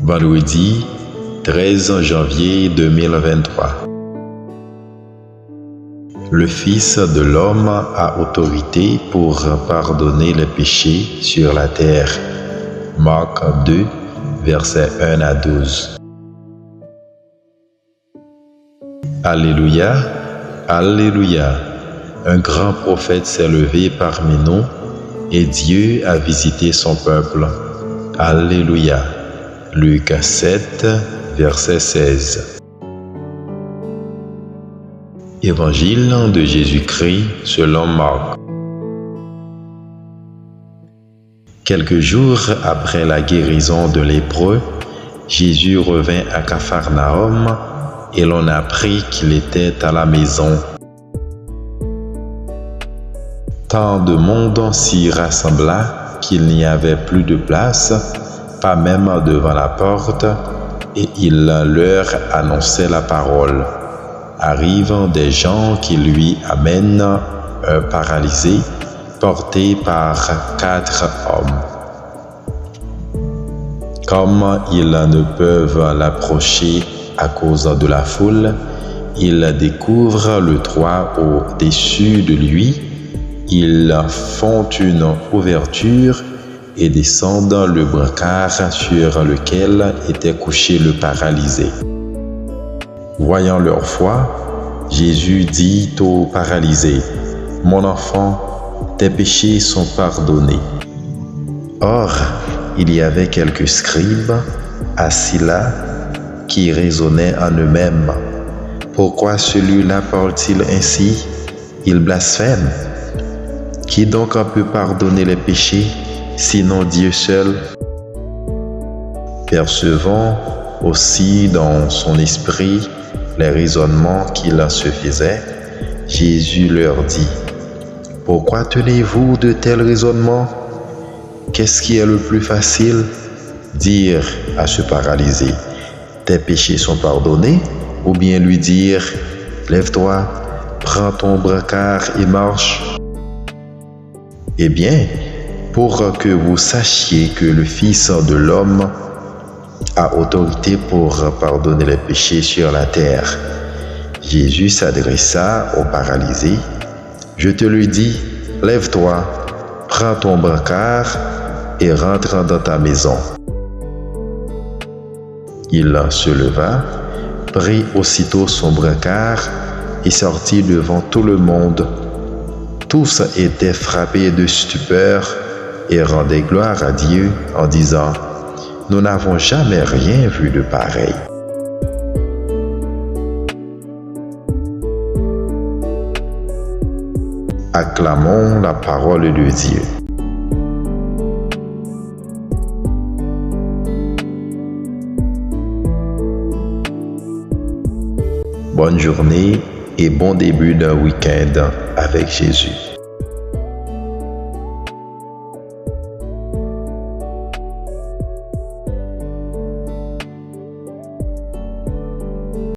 Vendredi 13 janvier 2023. Le Fils de l'homme a autorité pour pardonner les péchés sur la terre. Marc 2, versets 1 à 12. Alléluia, Alléluia. Un grand prophète s'est levé parmi nous et Dieu a visité son peuple. Alléluia. Luc 7, verset 16. Évangile de Jésus-Christ selon Marc. Quelques jours après la guérison de lépreux, Jésus revint à Capharnaüm et l'on apprit qu'il était à la maison. Tant de monde s'y rassembla qu'il n'y avait plus de place, pas même devant la porte, et il leur annonçait la parole. Arrivent des gens qui lui amènent un paralysé porté par 4 hommes. Comme ils ne peuvent l'approcher à cause de la foule, ils découvrent le toit au-dessus de lui. Ils font une ouverture et descendent le brancard sur lequel était couché le paralysé. Voyant leur foi, Jésus dit au paralysé, « Mon enfant, tes péchés sont pardonnés. » Or, il y avait quelques scribes assis là qui raisonnaient en eux-mêmes. « Pourquoi celui-là parle-t-il ainsi? Il blasphème. Qui donc peut pardonner les péchés, sinon Dieu seul? » Percevant aussi dans son esprit les raisonnements qu'il se faisait, Jésus leur dit, « Pourquoi tenez-vous de tels raisonnements? Qu'est-ce qui est le plus facile? Dire à ce paralysé, « Tes péchés sont pardonnés » ou bien lui dire, « Lève-toi, prends ton brancard et marche » ? Eh bien, pour que vous sachiez que le Fils de l'homme a autorité pour pardonner les péchés sur la terre, Jésus s'adressa au paralysé. « Je te le dis, lève-toi, prends ton brancard et rentre dans ta maison. » Il se leva, prit aussitôt son brancard et sortit devant tout le monde. Tous étaient frappés de stupeur et rendaient gloire à Dieu en disant, « Nous n'avons jamais rien vu de pareil. » Acclamons la parole de Dieu. Bonne journée et bon début d'un week-end avec Jésus.